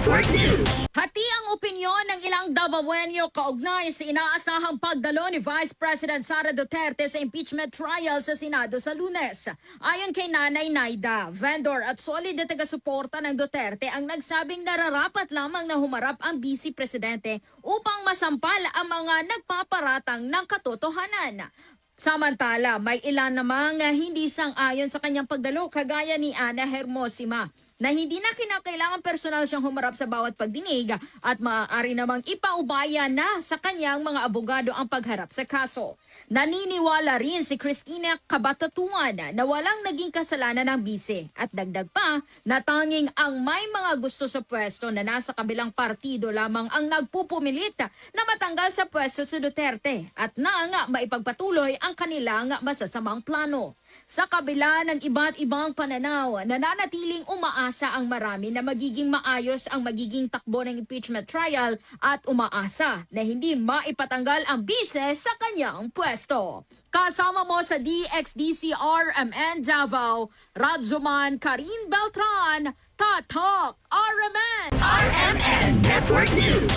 Network News. Hati ang opinyon ng ilang Davaoenyo kaugnay sa inaasahang pagdalo ni Vice President Sara Duterte sa impeachment trial sa Senado sa Lunes. Ayon kay Nanay Naida, vendor at solid na taga-suporta ng Duterte ang nagsabing nararapat lamang na humarap ang Vice Presidente upang masampal ang mga nagpaparatang ng katotohanan. Samantala, may ilan namang hindi sang-ayon sa kanyang pagdalo kagaya ni Ana Hermosima na hindi na kinakailangan personal siyang humarap sa bawat pagdinig at maaari namang ipaubaya na sa kanyang mga abogado ang pagharap sa kaso. Naniniwala rin si Cristina Cabatatuan na walang naging kasalanan ng bise at dagdag pa na tanging ang may mga gusto sa pwesto na nasa kabilang partido lamang ang nagpupumilit na matanggal sa pwesto si Duterte at na maipagpatuloy ang kanilang masasamang plano. Sa kabila ng iba't ibang pananaw, nananatiling umaasa ang marami na magiging maayos ang magiging takbo ng impeachment trial at umaasa na hindi maipatanggal ang bise sa kanyang pwesto. Kasama mo sa DXDC-RMN Davao, Radzoman Karin Beltran, Tatak RMN! RMN Network News.